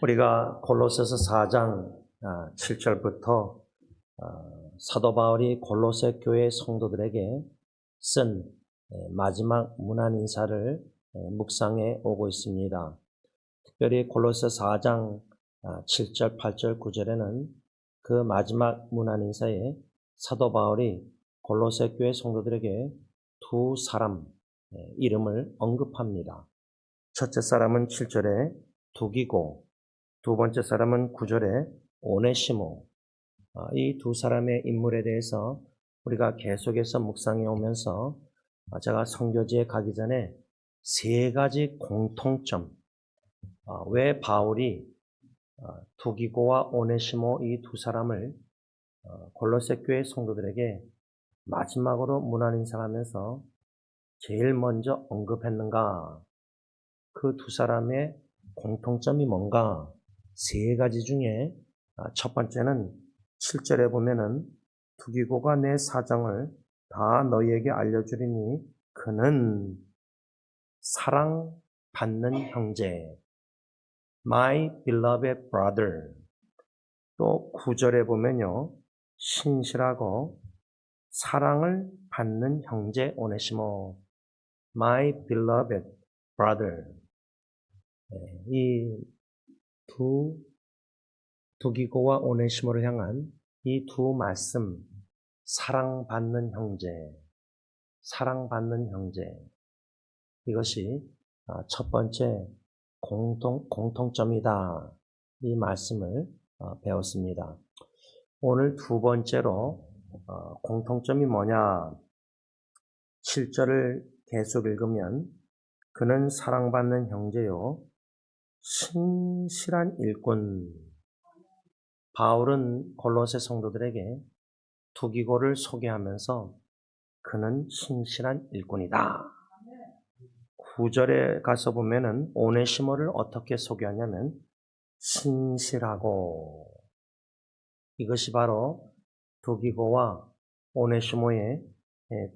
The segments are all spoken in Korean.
우리가 골로새서 4장 7절부터 사도 바울이 골로새 교회 성도들에게 쓴 마지막 문안 인사를 묵상해 오고 있습니다. 특별히 골로새 4장 7절, 8절, 9절에는 그 마지막 문안 인사에 사도 바울이 골로새 교회 성도들에게 두 사람 이름을 언급합니다. 첫째 사람은 7절에 두기고, 두 번째 사람은 9절에 오네시모. 이 두 사람의 인물에 대해서 우리가 계속해서 묵상해 오면서 제가 선교지에 가기 전에 세 가지 공통점, 왜 바울이 두기고와 오네시모 이 두 사람을 골로새 교회 성도들에게 마지막으로 문안 인사하면서 제일 먼저 언급했는가? 그 두 사람의 공통점이 뭔가? 세 가지 중에 첫 번째는 7절에 보면은 두기고가 내 사정을 다 너희에게 알려주리니 그는 사랑받는 형제, my beloved brother. 또 9절에 보면요, 신실하고 사랑을 받는 형제 오네시모, my beloved brother. 이 두기고와 오네시모를 향한 이 두 말씀, 사랑받는 형제, 사랑받는 형제, 이것이 첫 번째 공통점이다. 이 말씀을 배웠습니다. 오늘 두 번째로 공통점이 뭐냐? 7절을 계속 읽으면 그는 사랑받는 형제요, 신실한 일꾼. 바울은 골로새 성도들에게 두기고를 소개하면서 그는 신실한 일꾼이다. 9절에 가서 보면은 오네시모를 어떻게 소개하냐면 신실하고. 이것이 바로 두기고와 오네시모의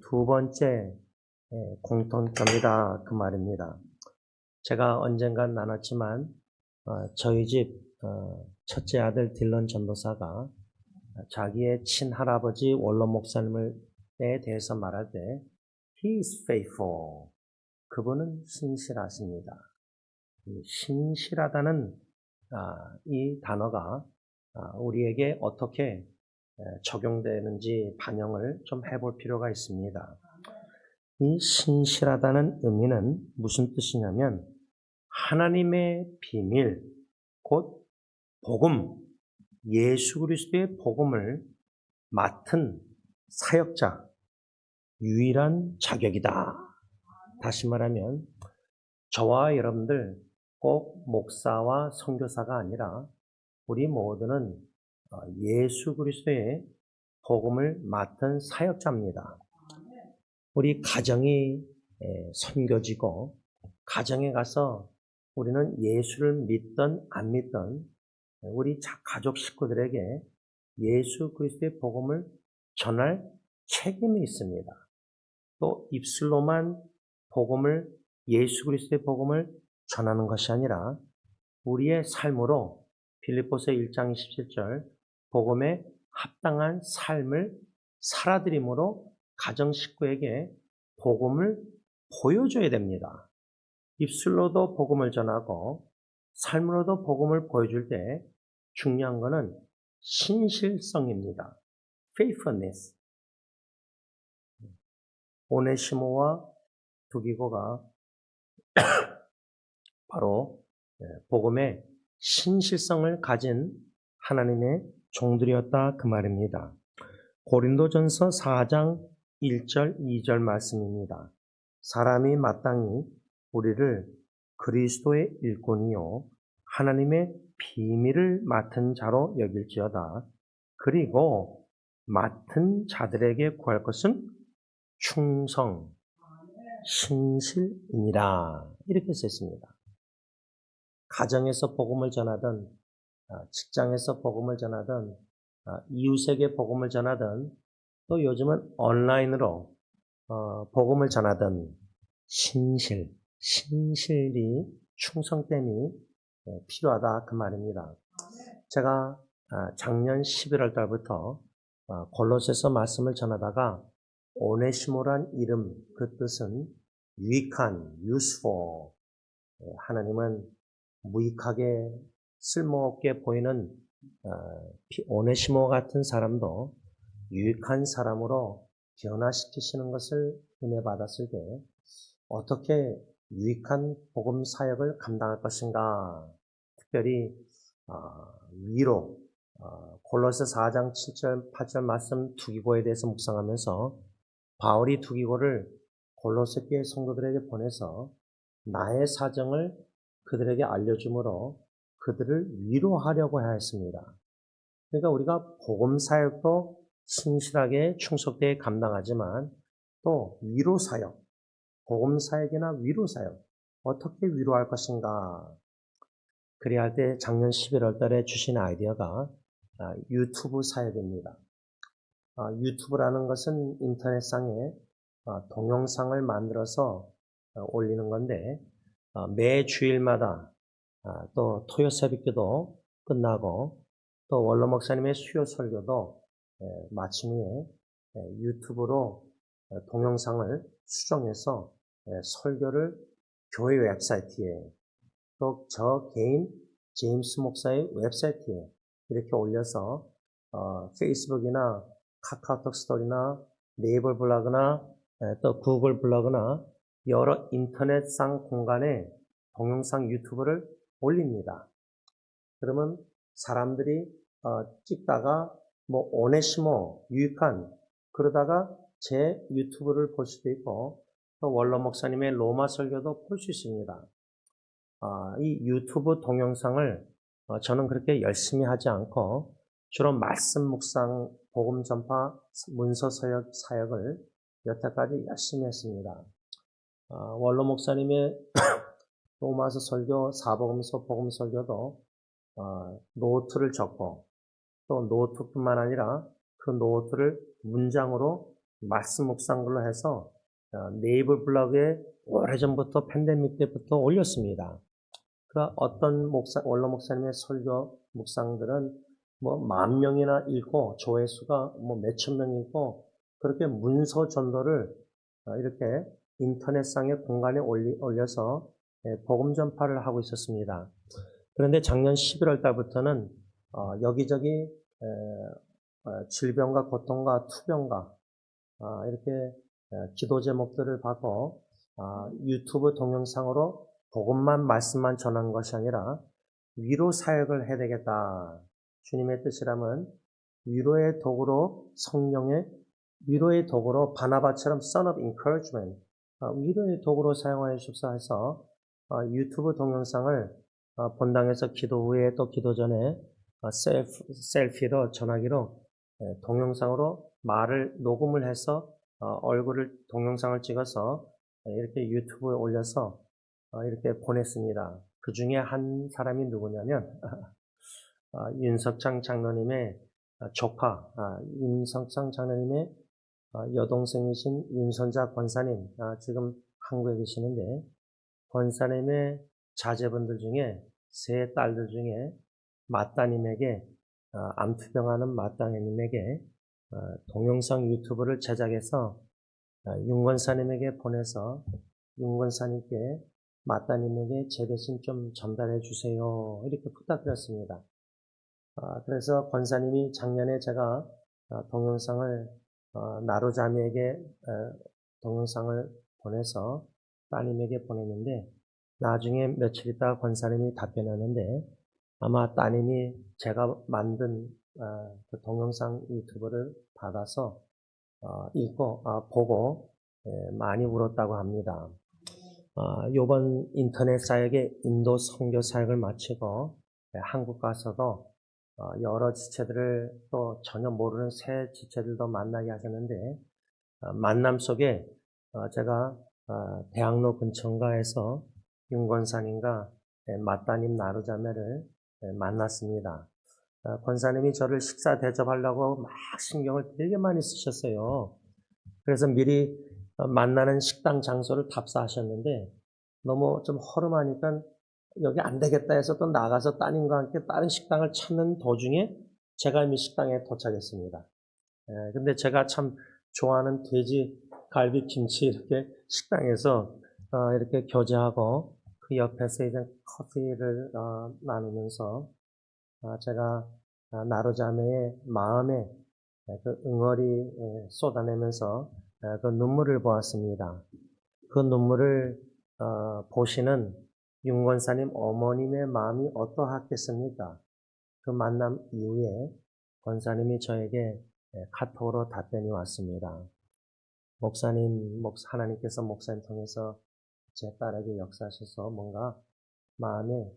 두 번째 공통점이다, 그 말입니다. 제가 언젠간 나눴지만 저희 집 첫째 아들 딜런 전도사가 자기의 친할아버지 원로 목사님에 대해서 말할 때 He is faithful. 그분은 신실하십니다. 신실하다는 이 단어가 우리에게 어떻게 적용되는지 반영을 좀 해볼 필요가 있습니다. 이 신실하다는 의미는 무슨 뜻이냐면 하나님의 비밀, 곧 복음, 예수 그리스도의 복음을 맡은 사역자, 유일한 자격이다. 다시 말하면 저와 여러분들 꼭 목사와 선교사가 아니라 우리 모두는 예수 그리스도의 복음을 맡은 사역자입니다. 우리 가정이 선교지고 가정에 가서 우리는 예수를 믿든 안 믿든 우리 가족 식구들에게 예수 그리스도의 복음을 전할 책임이 있습니다. 또 입술로만 예수 그리스도의 복음을 전하는 것이 아니라 우리의 삶으로 빌립보서 1장 27절 복음에 합당한 삶을 살아드림으로 가정 식구에게 복음을 보여줘야 됩니다. 입술로도 복음을 전하고 삶으로도 복음을 보여줄 때 중요한 것은 신실성입니다. faithfulness. 오네시모와 두기고가 바로 복음의 신실성을 가진 하나님의 종들이었다, 그 말입니다. 고린도전서 4장 1절, 2절 말씀입니다. 사람이 마땅히 우리를 그리스도의 일꾼이요 하나님의 비밀을 맡은 자로 여길지어다. 그리고 맡은 자들에게 구할 것은 충성, 신실이니라. 이렇게 썼습니다. 가정에서 복음을 전하든 직장에서 복음을 전하든 이웃에게 복음을 전하든 또 요즘은 온라인으로 복음을 전하든 신실이 충성됨이 필요하다 그 말입니다. 제가 작년 11월 달부터 골로새서 말씀을 전하다가 오네시모란 이름 그 뜻은 유익한, useful, 하나님은 무익하게 쓸모없게 보이는 오네시모 같은 사람도 유익한 사람으로 변화시키시는 것을 은혜 받았을 때 어떻게 유익한 복음 사역을 감당할 것인가. 특별히 위로 골로새 4장 7절 8절 말씀 투기고에 대해서 묵상하면서 바울이 투기고를 골로새 교회 성도들에게 보내서 나의 사정을 그들에게 알려주므로 그들을 위로하려고 하였습니다. 그러니까 우리가 복음 사역도 신실하게 충속되게 감당하지만 또 위로 사역, 복음 사역이나 위로 사역 어떻게 위로할 것인가. 그래야 할 때 작년 11월 달에 주신 아이디어가 유튜브 사역입니다. 유튜브라는 것은 인터넷상에 동영상을 만들어서 올리는 건데 매 주일마다 또 토요 새벽기도 끝나고 또 원로 목사님의 수요 설교도 마친 후에 유튜브로 동영상을 수정해서 설교를 교회 웹사이트에 또 저 개인 제임스 목사의 웹사이트에 이렇게 올려서 페이스북이나 카카오톡 스토리나 네이버 블로그나 또 구글 블로그나 여러 인터넷상 공간에 동영상 유튜브를 올립니다. 그러면 사람들이 찍다가 뭐 오네시모 유익한 그러다가 제 유튜브를 볼 수도 있고 또 원로 목사님의 로마 설교도 볼 수 있습니다. 이 유튜브 동영상을 저는 그렇게 열심히 하지 않고 주로 말씀 묵상, 복음 전파, 문서 사역을 여태까지 열심히 했습니다. 원로 목사님의 로마서 설교, 사복음서, 복음 설교도 노트를 적고 또 노트뿐만 아니라 그 노트를 문장으로 말씀 묵상글로 해서 네이버 블로그에 오래전부터 팬데믹 때부터 올렸습니다. 그러니까 어떤 원로 목사님의 설교 묵상들은 뭐 10,000명이나 읽고 조회수가 뭐 몇천 명 읽고 그렇게 문서 전도를 이렇게 인터넷상의 공간에 올려서 복음 전파를 하고 있었습니다. 그런데 작년 11월 달부터는 여기저기 질병과 고통과 투병과 이렇게 기도 제목들을 받고 유튜브 동영상으로 복음만 말씀만 전하는 것이 아니라 위로 사역을 해야 되겠다. 주님의 뜻이라면 위로의 도구로 성령의 위로의 도구로 바나바처럼 son of encouragement 위로의 도구로 사용하여 주옵소서 해서 유튜브 동영상을 본당에서 기도 후에 또 기도 전에 셀피로 전화기로 동영상으로 말을 녹음을 해서 얼굴을 동영상을 찍어서 이렇게 유튜브에 올려서 이렇게 보냈습니다. 그 중에 한 사람이 누구냐면 윤석창 장로님의 조카, 윤석창 장로님의 여동생이신 윤선자 권사님, 지금 한국에 계시는데 권사님의 자제분들 중에 세 딸들 중에 맏따님에게 암투병하는 맏따님에게 동영상 유튜브를 제작해서 윤 권사님에게 보내서 윤 권사님께 맏따님에게 제 대신 좀 전달해 주세요. 이렇게 부탁드렸습니다. 그래서 권사님이 작년에 제가 동영상을 나루자미에게 동영상을 보내서 따님에게 보냈는데 나중에 며칠 있다가 권사님이 답변하는데 아마 따님이 제가 만든 그 동영상 유튜브를 받아서 읽고 보고 많이 울었다고 합니다. 이번 인터넷 사역에 인도 선교 사역을 마치고 한국 가서도 여러 지체들을 또 전혀 모르는 새 지체들도 만나게 하셨는데 만남 속에 제가 대학로 근처인가에서 윤권사님과 맏따님 나루자매를 만났습니다. 권사님이 저를 식사 대접하려고 막 신경을 되게 많이 쓰셨어요. 그래서 미리 만나는 식당 장소를 답사하셨는데 너무 좀 허름하니까 여기 안 되겠다 해서 또 나가서 따님과 함께 다른 식당을 찾는 도중에 제가 이미 식당에 도착했습니다. 근데 제가 참 좋아하는 돼지 갈비 김치 이렇게 식당에서 이렇게 교제하고 그 옆에서 이제 커피를 나누면서 제가 나루자매의 마음에 그 응어리 쏟아내면서 그 눈물을 보았습니다. 그 눈물을 보시는 윤 권사님 어머님의 마음이 어떠하겠습니까? 그 만남 이후에 권사님이 저에게 카톡으로 답변이 왔습니다. 목사님, 하나님께서 목사님 통해서 제 딸에게 역사하셔서 뭔가 마음의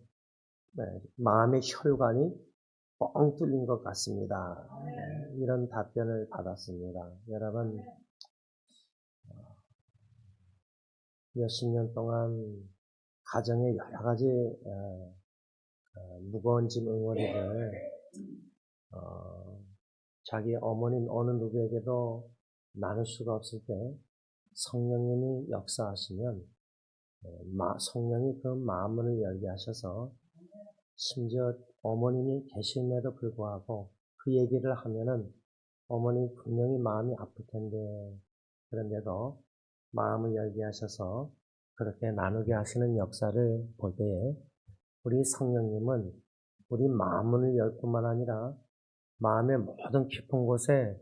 혈관이 뻥 뚫린 것 같습니다. 이런 답변을 받았습니다. 여러분, 몇십 년 동안 가정의 여러 가지 무거운 짐 응어리를 자기 어머님 어느 누구에게도 나눌 수가 없을 때 성령님이 역사하시면 성령이 그 마음문을 열게 하셔서 심지어 어머님이 계심에도 불구하고 그 얘기를 하면은 어머니 분명히 마음이 아플 텐데 그런데도 마음을 열게 하셔서 그렇게 나누게 하시는 역사를 볼 때에 우리 성령님은 우리 마음문을 열 뿐만 아니라 마음의 모든 깊은 곳에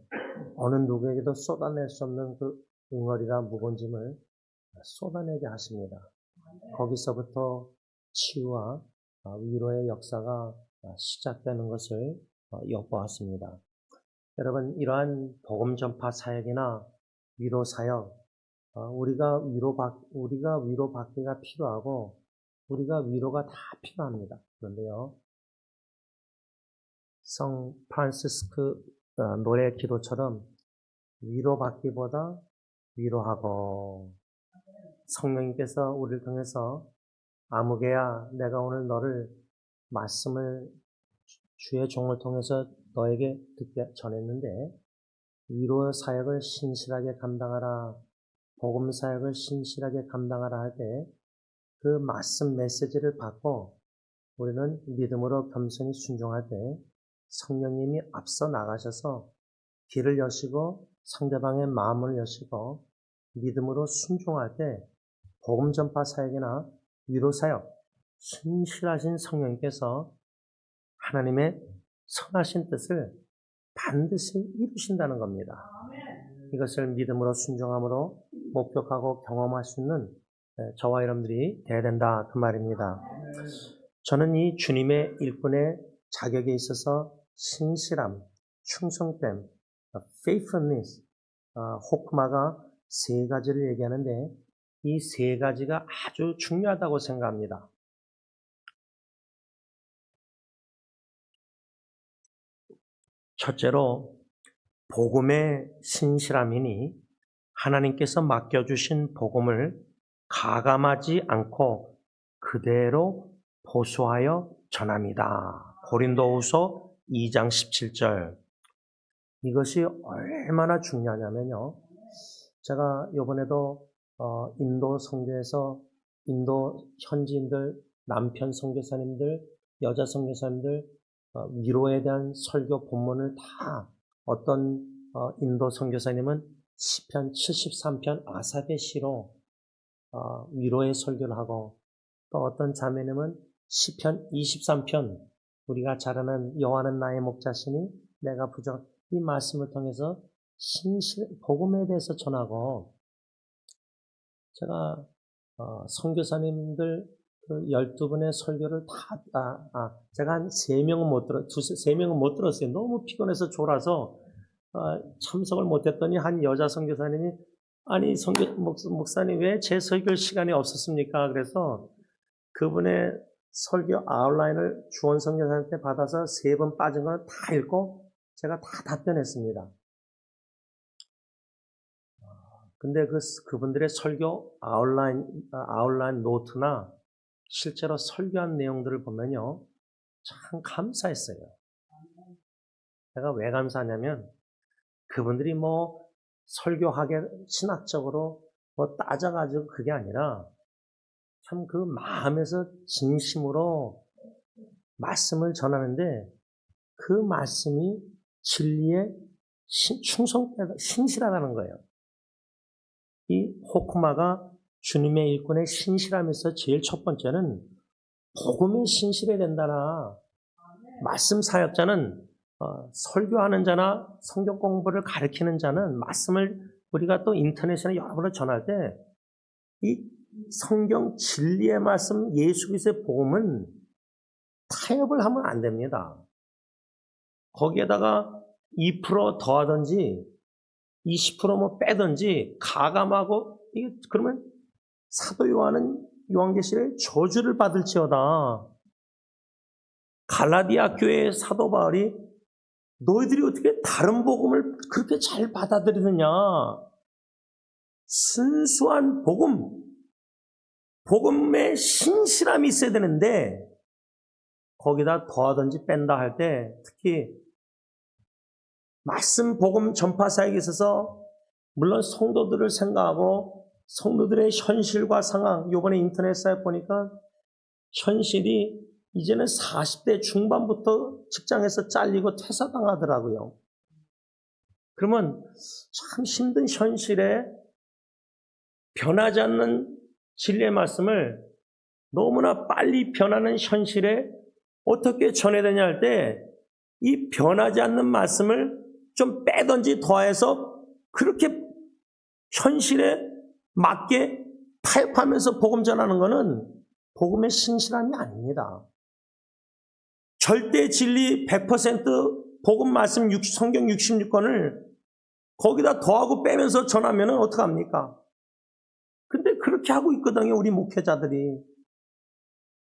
어느 누구에게도 쏟아낼 수 없는 그 응어리나 무거운 짐을 쏟아내게 하십니다. 거기서부터 치유와 위로의 역사가 시작되는 것을 엿보았습니다. 여러분, 이러한 복음 전파 사역이나 위로 사역, 우리가 위로받기가 필요하고 우리가 위로가 다 필요합니다. 그런데요, 성 프란시스크 노래 기도처럼 위로받기보다 위로하고 성령님께서 우리를 통해서 아무개야 내가 오늘 너를 말씀을 주의 종을 통해서 너에게 듣게 전했는데 위로 사역을 신실하게 감당하라, 복음 사역을 신실하게 감당하라 할 때 그 말씀 메시지를 받고 우리는 믿음으로 겸손히 순종할 때 성령님이 앞서 나가셔서 길을 여시고 상대방의 마음을 여시고 믿음으로 순종할 때 복음 전파 사역이나 위로 사역, 신실하신 성령님께서 하나님의 선하신 뜻을 반드시 이루신다는 겁니다. 이것을 믿음으로 순종함으로 목격하고 경험할 수 있는 저와 여러분들이 되어야 된다 그 말입니다. 저는 이 주님의 일꾼의 자격에 있어서 신실함, 충성됨, faithfulness, 호크마가 세 가지를 얘기하는데 이 세 가지가 아주 중요하다고 생각합니다. 첫째로 복음의 신실함이니 하나님께서 맡겨주신 복음을 가감하지 않고 그대로 보수하여 전합니다. 고린도후서 2장 17절. 이것이 얼마나 중요하냐면요. 제가 이번에도 인도 선교에서 인도 현지인들, 남편 선교사님들, 여자 선교사님들 위로에 대한 설교 본문을 다 어떤 인도 선교사님은 시편 73편 아삽의 시로 위로의 설교를 하고 또 어떤 자매님은 시편 23편 우리가 잘 아는 여호와는 나의 목자시니 내가 부족 이 말씀을 통해서 복음에 대해서 전하고 제가 선교사님들 그 12분의 설교를 제가 한 3명은 못 들었어요. 너무 피곤해서 졸아서 참석을 못했더니 한 여자 선교사님이 아니 목사님 왜 제 설교 시간이 없었습니까? 그래서 그분의 설교 아웃라인을 주원 선교사한테 받아서 3번 빠진 걸 다 읽고 제가 다 답변했습니다. 근데 그분들의 설교 아웃라인 노트나 실제로 설교한 내용들을 보면요. 참 감사했어요. 제가 왜 감사하냐면 그분들이 설교하게 신학적으로 따져가지고 그게 아니라 참 그 마음에서 진심으로 말씀을 전하는데 그 말씀이 진리에 신실하다는 거예요. 이 호크마가 주님의 일꾼의 신실함에서 제일 첫 번째는 복음에 신실해야 된다나 말씀 사역자는 설교하는 자나 성경 공부를 가르치는 자는 말씀을 우리가 또 인터넷이나 여러 번을 전할 때 이 성경 진리의 말씀 예수 그리스도의 복음은 타협을 하면 안 됩니다. 거기에다가 2% 더하든지 20% 빼든지 가감하고 이게 그러면 사도 요한계시록에 저주를 받을지어다. 갈라디아 교회의 사도 바울이 너희들이 어떻게 다른 복음을 그렇게 잘 받아들이느냐? 순수한 복음에 신실함이 있어야 되는데 거기다 더하든지 뺀다 할 때 특히 말씀 복음 전파 사역에 있어서 물론 성도들을 생각하고 성도들의 현실과 상황, 이번에 인터넷 사역 보니까 현실이 이제는 40대 중반부터 직장에서 잘리고 퇴사당하더라고요. 그러면 참 힘든 현실에 변하지 않는 진리의 말씀을 너무나 빨리 변하는 현실에 어떻게 전해야 되냐 할 때 이 변하지 않는 말씀을 좀 빼든지 더해서 그렇게 현실에 맞게 타협하면서 복음 전하는 것은 복음의 신실함이 아닙니다. 절대 진리 100% 복음 말씀 성경 66권을 거기다 더하고 빼면서 전하면 어떡합니까? 근데 그렇게 하고 있거든요, 우리 목회자들이.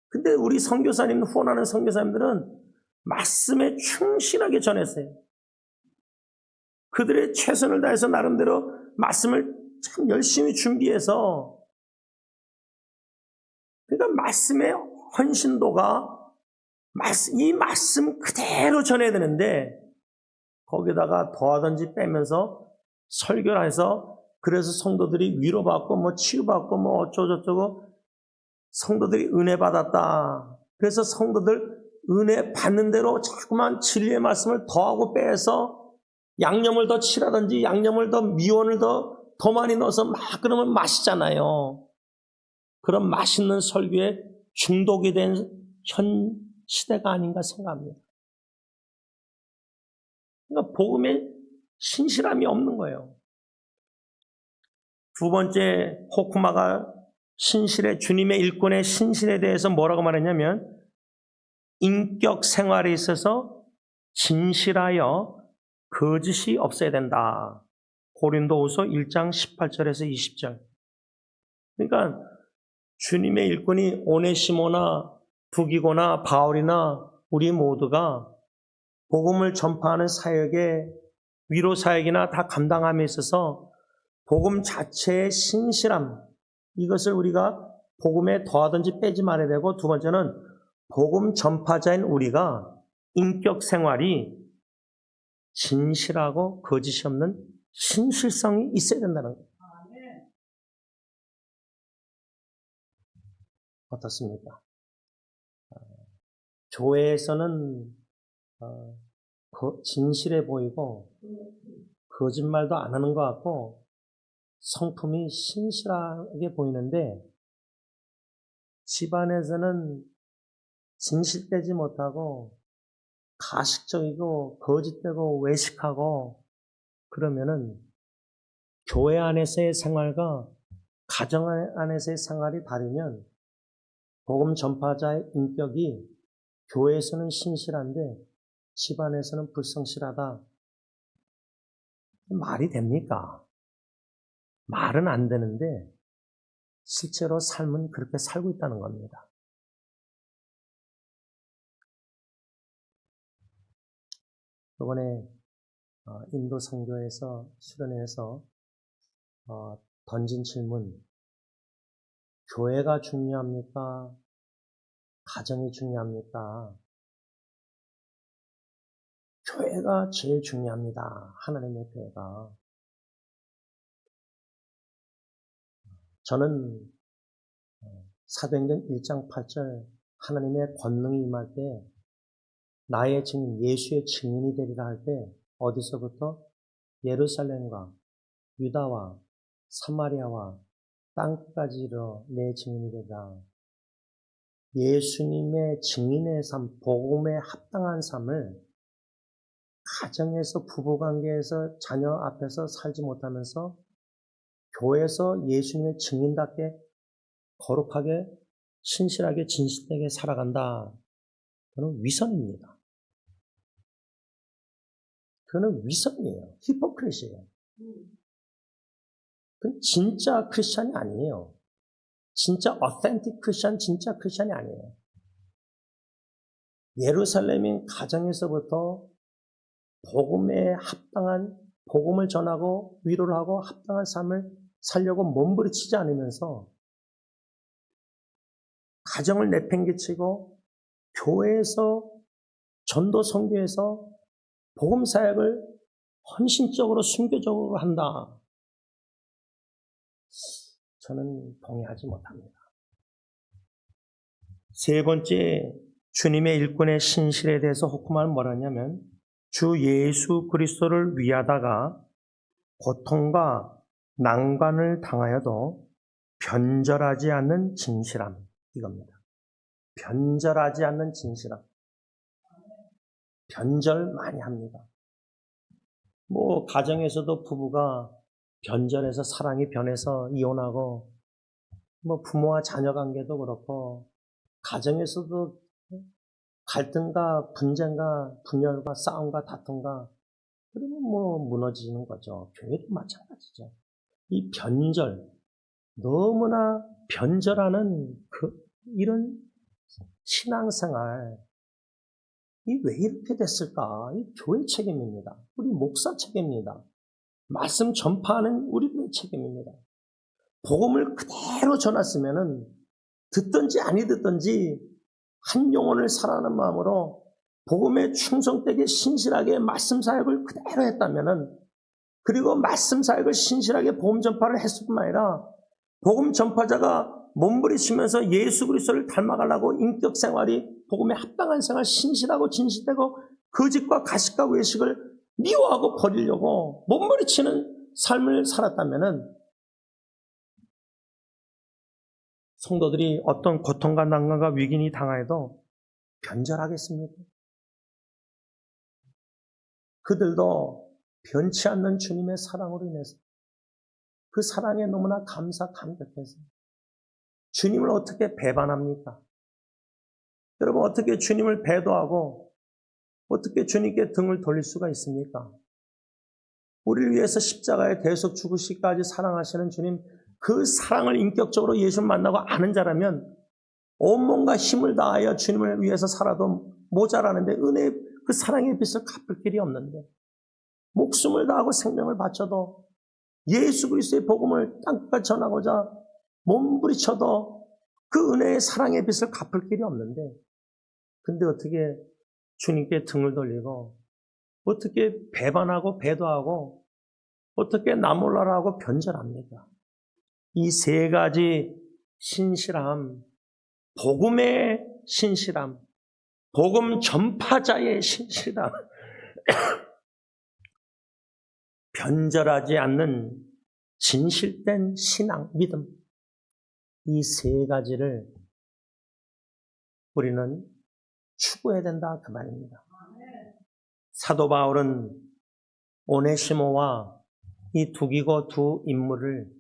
근데 우리 선교사님, 후원하는 선교사님들은 말씀에 충실하게 전했어요. 그들의 최선을 다해서 나름대로 말씀을 참 열심히 준비해서 그러니까 말씀의 헌신도가 이 말씀 그대로 전해야 되는데 거기다가 더하든지 빼면서 설교를 해서 그래서 성도들이 위로받고 뭐 치유받고 뭐 어쩌고저쩌고 성도들이 은혜 받았다. 그래서 성도들 은혜 받는 대로 자꾸만 진리의 말씀을 더하고 빼서 양념을 더 칠하든지 양념을 더 미원을 더 많이 넣어서 막 그러면 맛있잖아요. 그런 맛있는 설교에 중독이 된 현 시대가 아닌가 생각합니다. 그러니까 복음에 신실함이 없는 거예요. 두 번째 호크마가 주님의 일꾼의 신실에 대해서 뭐라고 말했냐면 인격 생활에 있어서 진실하여 거짓이 없어야 된다. 고린도후서 1장 18절에서 20절. 그러니까 주님의 일꾼이 오네시모나 두기고나 바울이나 우리 모두가 복음을 전파하는 사역에 위로 사역이나 다 감당함에 있어서 복음 자체의 신실함, 이것을 우리가 복음에 더하든지 빼지 말아야 되고, 두 번째는 복음 전파자인 우리가 인격 생활이 진실하고 거짓이 없는 신실성이 있어야 된다는 거예요. 어떻습니까? 교회에서는 진실해 보이고 거짓말도 안 하는 것 같고 성품이 신실하게 보이는데 집안에서는 진실되지 못하고 가식적이고 거짓되고 외식하고 그러면은 교회 안에서의 생활과 가정 안에서의 생활이 다르면 복음 전파자의 인격이 교회에서는 신실한데 집안에서는 불성실하다. 말이 됩니까? 말은 안 되는데 실제로 삶은 그렇게 살고 있다는 겁니다. 이번에 인도 선교에서 수련회에서 던진 질문, 교회가 중요합니까? 가정이 중요합니까? 교회가 제일 중요합니다. 하나님의 교회가. 저는 사도행전 1장 8절 하나님의 권능이 임할 때 나의 증인, 예수의 증인이 되리라 할 때 어디서부터? 예루살렘과 유다와 사마리아와 땅까지 이르러 내 증인이 되리라. 예수님의 증인의 삶, 복음에 합당한 삶을 가정에서, 부부관계에서, 자녀 앞에서 살지 못하면서 교회에서 예수님의 증인답게 거룩하게, 신실하게, 진실되게 살아간다. 그는 위선입니다. 그는 위선이에요. 히포크리시예요. 그건 진짜 크리스찬이 아니에요. 진짜 어센틱 크리스찬, 진짜 크리스찬이 아니에요. 예루살렘인 가정에서부터 복음에 합당한, 복음을 전하고 위로를 하고 합당한 삶을 살려고 몸부림치지 않으면서 가정을 내팽개치고 교회에서, 전도 선교에서 복음 사역을 헌신적으로 순교적으로 한다. 저는 동의하지 못합니다. 세 번째, 주님의 일꾼의 신실에 대해서 호크만은 뭐라 하냐면 주 예수 그리스도를 위하다가 고통과 난관을 당하여도 변절하지 않는 진실함, 이겁니다. 변절하지 않는 진실함. 변절 많이 합니다. 가정에서도 부부가 변절해서 사랑이 변해서 이혼하고, 부모와 자녀 관계도 그렇고, 가정에서도 갈등과 분쟁과 분열과 싸움과 다툼과, 그러면 무너지는 거죠. 교회도 마찬가지죠. 이 변절, 너무나 변절하는 이런 신앙생활, 왜 이렇게 됐을까? 이 교회 책임입니다. 우리 목사 책임입니다. 말씀 전파하는 우리들의 책임입니다. 복음을 그대로 전했으면은 듣든지 아니 듣든지 한 영혼을 사랑하는 마음으로 복음에 충성되게 신실하게 말씀 사역을 그대로 했다면은, 그리고 말씀 사역을 신실하게 복음 전파를 했을 뿐만 아니라 복음 전파자가 몸부림치면서 예수 그리스도를 닮아가려고 인격 생활이 복음에 합당한 생활, 신실하고 진실되고 거짓과 가식과 외식을 미워하고 버리려고 몸부림치는 삶을 살았다면은 성도들이 어떤 고통과 난관과 위기니 당하여도 변절하겠습니까? 그들도 변치 않는 주님의 사랑으로 인해서 그 사랑에 너무나 감격해서 주님을 어떻게 배반합니까? 여러분, 어떻게 주님을 배도하고 어떻게 주님께 등을 돌릴 수가 있습니까? 우리를 위해서 십자가에 대속 죽으시기까지 사랑하시는 주님, 그 사랑을 인격적으로 예수 만나고 아는 자라면 온몸과 힘을 다하여 주님을 위해서 살아도 모자라는데, 은혜의 그 사랑의 빛을 갚을 길이 없는데, 목숨을 다하고 생명을 바쳐도 예수 그리스도의 복음을 땅끝까지 전하고자 몸부림쳐도 그 은혜의 사랑의 빛을 갚을 길이 없는데, 근데 어떻게 주님께 등을 돌리고, 어떻게 배반하고 배도하고, 어떻게 나몰라라고 변절합니까? 이 세 가지 신실함, 복음의 신실함, 복음 전파자의 신실함, 변절하지 않는 진실된 신앙, 믿음, 이 세 가지를 우리는 추구해야 된다, 그 말입니다. 사도 바울은 오네시모와 이 두기고 두 인물을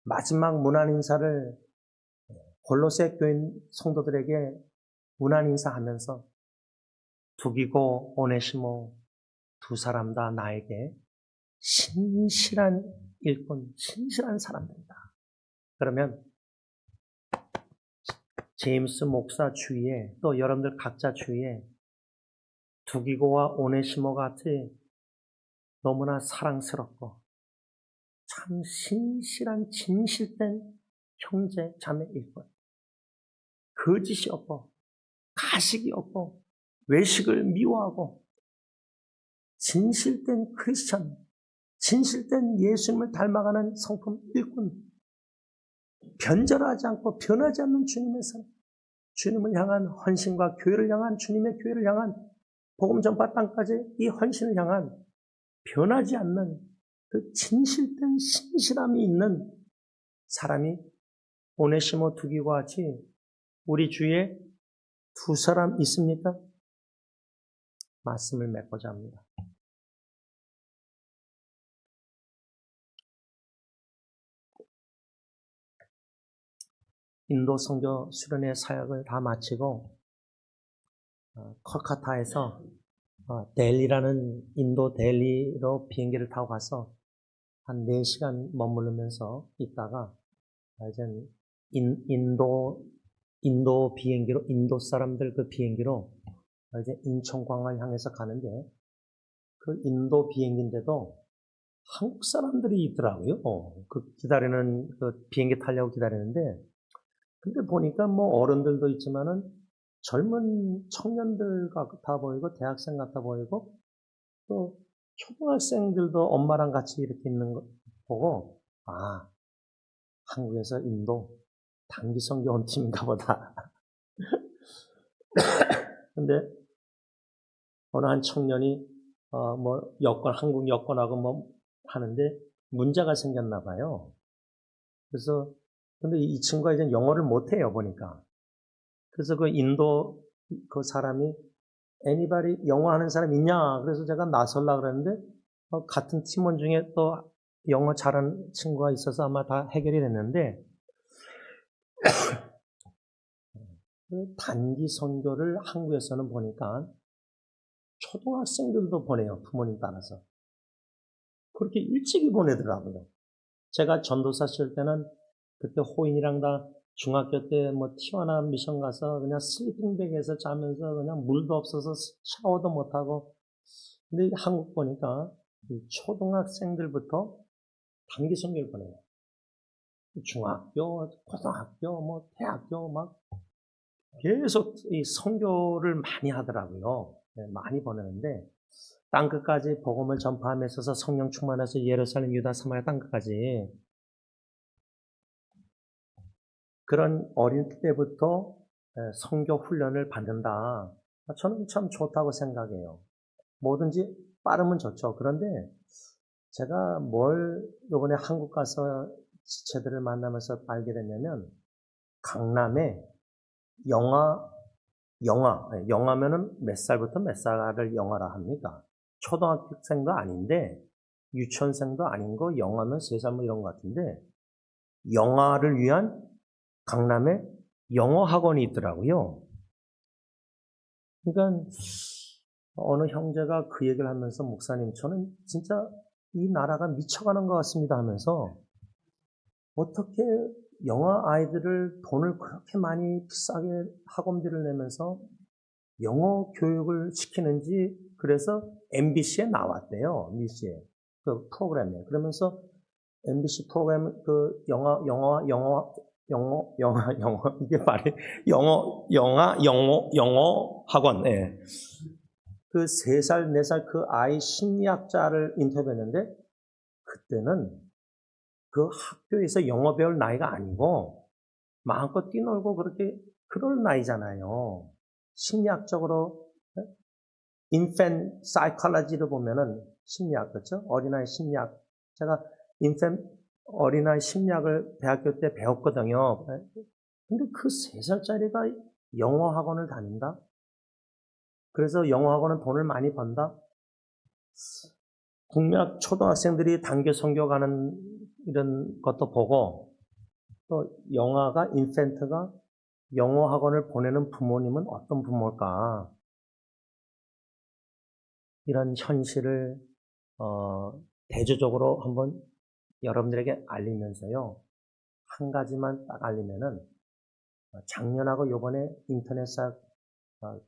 마지막 문안 인사를 골로새 교회 성도들에게 문안 인사하면서 두기고 오네시모 두 사람 다 나에게 신실한 일꾼, 신실한 사람들이다. 그러면 제임스 목사 주위에, 또 여러분들 각자 주위에 두기고와 오네시모 같이 너무나 사랑스럽고 참 신실한 진실된 형제 자매 일꾼, 거짓이 없고 가식이 없고 외식을 미워하고 진실된 크리스천, 진실된 예수님을 닮아가는 성품 일꾼, 변절하지 않고 변하지 않는 주님의 사랑, 주님을 향한 헌신과 교회를 향한 주님의 교회를 향한 복음 전파 땅까지 이 헌신을 향한 변하지 않는 그 진실된 신실함이 있는 사람이 오네시모 두기와 같이 우리 주위에 두 사람 있습니까? 말씀을 맺고자 합니다. 인도 선교 수련회 사역을 다 마치고 콜카타에서 델리라는 인도 델리로 비행기를 타고 가서 한 4시간 머무르면서 있다가 이제 인도 비행기로 인도 사람들 그 비행기로 이제 인천공항을 향해서 가는데 그 인도 비행기인데도 한국 사람들이 있더라고요. 그 기다리는 그 비행기 타려고 기다리는데 근데 보니까 뭐 어른들도 있지만은 젊은 청년들 같아 보이고 대학생 같아 보이고 또 초등학생들도 엄마랑 같이 이렇게 있는 거 보고 한국에서 인도 단기 선교 온 팀인가 보다. 근데 어느 한 청년이 뭐 한국 여권하고 뭐 하는데 문제가 생겼나 봐요. 그래서 근데 이 친구가 이제 영어를 못해요 보니까. 그래서 그 인도 그 사람이 anybody 영어 하는 사람 있냐? 그래서 제가 나설라 그랬는데 같은 팀원 중에 또 영어 잘하는 친구가 있어서 아마 다 해결이 됐는데 그 단기 선교를 한국에서는 보니까 초등학생들도 보내요. 부모님 따라서. 그렇게 일찍이 보내더라고요. 제가 전도사 쓸 때는 그때 호인이랑 다 중학교 때 뭐 티와나 미션 가서 그냥 슬리핑백에서 자면서 그냥 물도 없어서 샤워도 못하고 근데 한국 보니까 이 초등학생들부터 단기 선교를 보내요. 중학교, 고등학교, 뭐 대학교 막 계속 이 선교를 많이 하더라고요. 네, 많이 보내는데 땅끝까지 복음을 전파함에 있어서 성령 충만해서 예루살렘, 유다, 사마리아 땅끝까지 그런 어린 때부터 선교 훈련을 받는다. 저는 참 좋다고 생각해요. 뭐든지 빠르면 좋죠. 그런데 제가 뭘 이번에 한국 가서 지체들을 만나면서 알게 됐냐면 강남에 영화면은 몇 살부터 몇 살을 영화라 합니까? 초등학생도 아닌데 유치원생도 아닌 거 영화면 3살 뭐 이런 것 같은데 영화를 위한 강남에 영어 학원이 있더라고요. 그러니까 어느 형제가 그 얘기를 하면서 목사님 저는 진짜 이 나라가 미쳐가는 것 같습니다 하면서 어떻게 영어 아이들을 돈을 그렇게 많이 비싸게 학원비를 내면서 영어 교육을 시키는지 그래서 MBC에 나왔대요. MBC에 그 프로그램에 그러면서 MBC 프로그램 그 영어 이게 말이 영어 학원 그 3살 4살 그 아이 심리학자를 인터뷰했는데 그때는 그 학교에서 영어 배울 나이가 아니고 마음껏 뛰놀고 그럴 나이잖아요. 심리학적으로 infant psychology를 보면은 심리학 그렇죠? 어린아이 심리학 제가 infant 어린아이 심리학을 대학교 때 배웠거든요. 근데 그 3살짜리가 영어 학원을 다닌다? 그래서 영어 학원은 돈을 많이 번다? 국민학 초등학생들이 단계 선교 가는 이런 것도 보고 또 영어가 인펜트가 영어 학원을 보내는 부모님은 어떤 부모일까? 이런 현실을 대조적으로 한번 여러분들에게 알리면서요. 한 가지만 딱 알리면은 작년하고 요번에 인터넷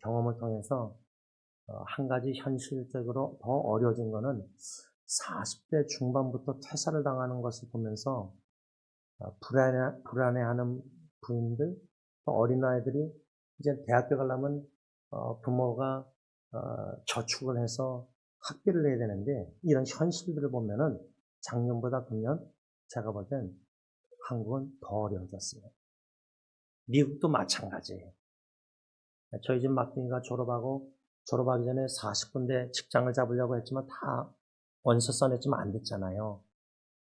경험을 통해서 한 가지 현실적으로 더 어려워진 거는 40대 중반부터 퇴사를 당하는 것을 보면서 불안해하는 부인들, 또 어린아이들이 이제 대학교 가려면 부모가 저축을 해서 학비를 내야 되는데 이런 현실들을 보면은 작년보다 금년 제가 볼 땐 한국은 더 어려워졌어요. 미국도 마찬가지예요. 저희 집 막둥이가 졸업하기 전에 40군데 직장을 잡으려고 했지만 다 원서 써냈지만 안 됐잖아요.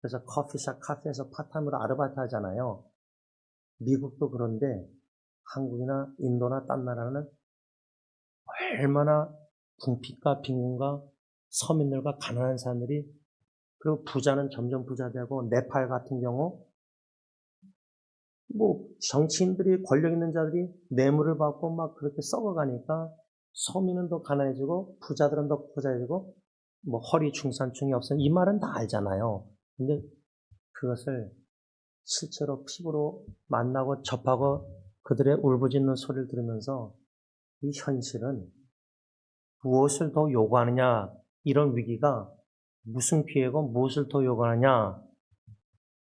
그래서 커피숍, 카페에서 파타임으로 아르바이트 하잖아요. 미국도 그런데 한국이나 인도나 딴 나라는 얼마나 궁핍과 빈곤과 서민들과 가난한 사람들이, 그리고 부자는 점점 부자 되고, 네팔 같은 경우 뭐 정치인들이, 권력 있는 자들이 뇌물을 받고 막 그렇게 썩어가니까 서민은 더 가난해지고 부자들은 더 부자해지고, 뭐 허리 중산층이 없어요. 이 말은 다 알잖아요. 근데 그것을 실제로 피부로 만나고 접하고 그들의 울부짖는 소리를 들으면서 이 현실은 무엇을 더 요구하느냐, 이런 위기가 무슨 기회고 무엇을 더 요구하느냐,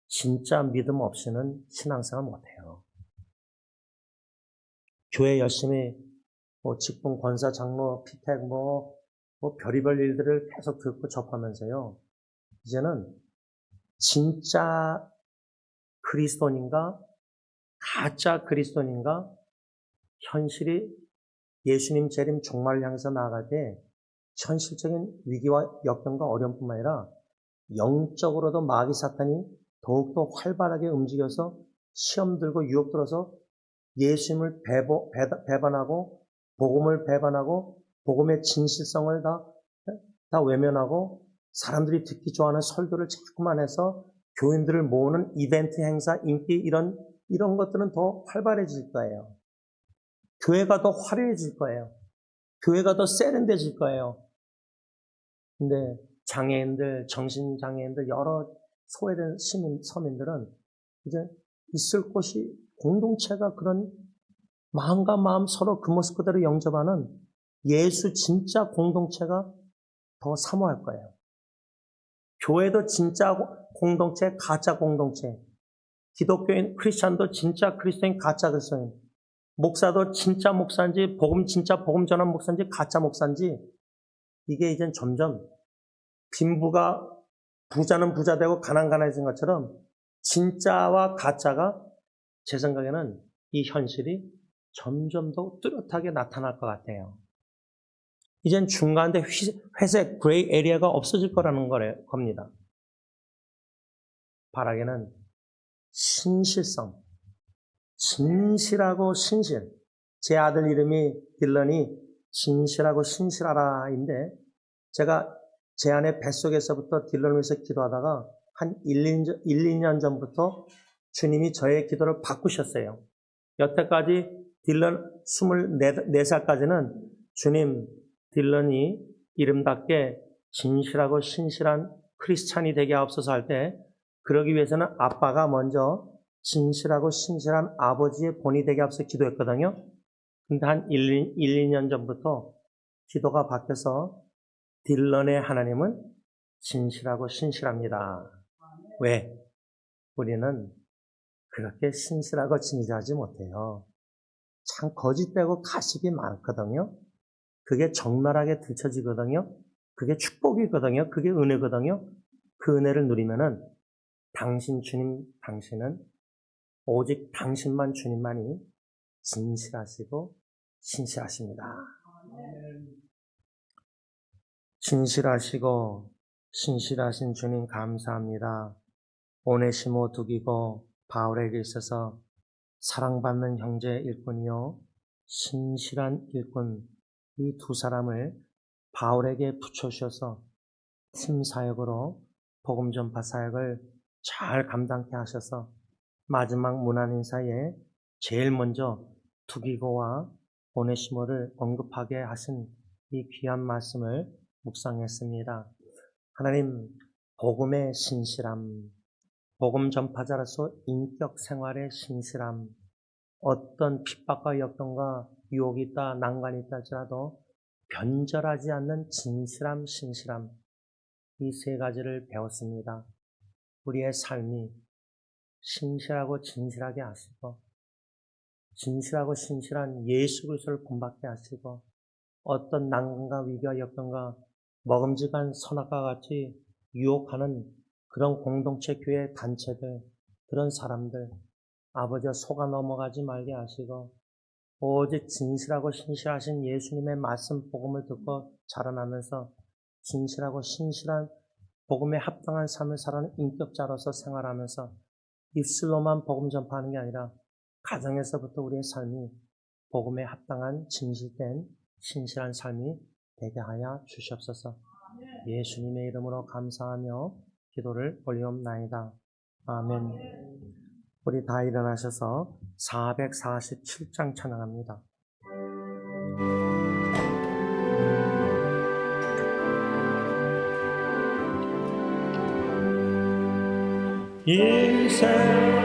진짜 믿음 없이는 신앙생활 못해요. 교회 열심히 뭐 직분, 권사, 장로, 피택 뭐 별의별 일들을 계속 듣고 접하면서요, 이제는 진짜 그리스도인인가 가짜 그리스도인인가, 현실이 예수님 재림 종말을 향해서 나아갈 때 현실적인 위기와 역경과 어려움뿐만 아니라 영적으로도 마귀 사탄이 더욱더 활발하게 움직여서 시험 들고 유혹 들어서 예수님을 배반하고 복음을 배반하고 복음의 진실성을 다 외면하고 사람들이 듣기 좋아하는 설교를 자꾸만 해서 교인들을 모으는 이벤트, 행사, 인기, 이런 것들은 더 활발해질 거예요. 교회가 더 화려해질 거예요. 교회가 더 세련돼질 거예요. 근데 장애인들, 정신장애인들, 여러 소외된 서민들은 이제 있을 곳이, 공동체가 그런 마음과 마음 서로 그 모습 그대로 영접하는 예수 진짜 공동체가 더 사모할 거예요. 교회도 진짜 공동체, 가짜 공동체. 기독교인, 크리스찬도 진짜 그리스도인, 가짜 그리스도인. 목사도 진짜 목사인지, 진짜 복음 전한 목사인지, 가짜 목사인지, 이게 이젠 점점 빈부가, 부자는 부자 되고 가난해진 것처럼 진짜와 가짜가, 제 생각에는 이 현실이 점점 더 뚜렷하게 나타날 것 같아요. 이젠 중간에 회색, 그레이 에리아가 없어질 거라는 겁니다. 바라기는 신실성, 진실하고 신실. 제 아들 이름이 딜런이 진실하고 신실하라인데, 제가 제 아내 뱃속에서부터 딜런을 위해서 기도하다가 한 2년 전부터 주님이 저의 기도를 바꾸셨어요. 여태까지 딜런 24살까지는 주님, 딜런이 이름답게 진실하고 신실한 크리스찬이 되게 하옵소서 할 때, 그러기 위해서는 아빠가 먼저 진실하고 신실한 아버지의 본이 되게 하옵소서 기도했거든요. 근데 한 2년 전부터 기도가 바뀌어서 딜런의 하나님은 진실하고 신실합니다. 왜? 우리는 그렇게 신실하고 진실하지 못해요. 참 거짓되고 가식이 많거든요. 그게 적나라하게 들춰지거든요. 그게 축복이거든요. 그게 은혜거든요. 그 은혜를 누리면은 당신은 오직 당신만, 주님만이 진실하시고 신실하십니다. 진실하시고 신실하신 주님 감사합니다. 오네시모 두기고 바울에게 있어서 사랑받는 형제 일꾼이요 신실한 일꾼, 이 두 사람을 바울에게 붙여주셔서 팀 사역으로 복음 전파 사역을 잘 감당케 하셔서 마지막 문안 인사에 제일 먼저 두기고와 오네시모를 언급하게 하신 이 귀한 말씀을 묵상했습니다. 하나님, 복음의 신실함, 복음 전파자로서 인격 생활의 신실함, 어떤 핍박과 역경과 유혹이 있다, 난관이 있다 할지라도 변절하지 않는 진실함, 신실함, 이 세 가지를 배웠습니다. 우리의 삶이 신실하고 진실하게 하시고, 진실하고 신실한 예수 그리스도를 본받게 하시고, 어떤 난관과 위기와 역경과 먹음직한 선악과 같이 유혹하는 그런 공동체, 교회, 단체들, 그런 사람들 아버지와 속아 넘어가지 말게 하시고 오직 진실하고 신실하신 예수님의 말씀 복음을 듣고 자라나면서 진실하고 신실한 복음에 합당한 삶을 살아가는 인격자로서 생활하면서 입술로만 복음 전파하는 게 아니라 가정에서부터 우리의 삶이 복음에 합당한 진실된 신실한 삶이 되게 하여 주시옵소서. 예수님의 이름으로 감사하며 기도를 올리옵나이다. 아멘. 우리 다 일어나셔서 447장 찬양합니다. 인생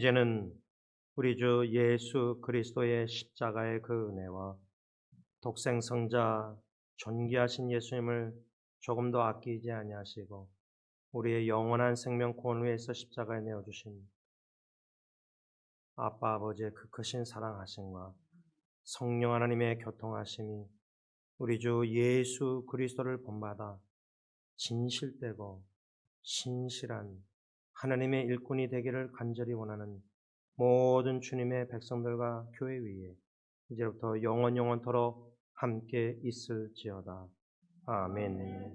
이제는 우리 주 예수 그리스도의 십자가의 그 은혜와 독생성자 존귀하신 예수님을 조금도 아끼지 아니하시고 우리의 영원한 생명 구원 위에서 십자가에 내어주신 아빠 아버지의 그 크신 사랑하심과 성령 하나님의 교통하심이 우리 주 예수 그리스도를 본받아 진실되고 신실한 하나님의 일꾼이 되기를 간절히 원하는 모든 주님의 백성들과 교회 위에 이제부터 영원토록 함께 있을지어다. 아멘.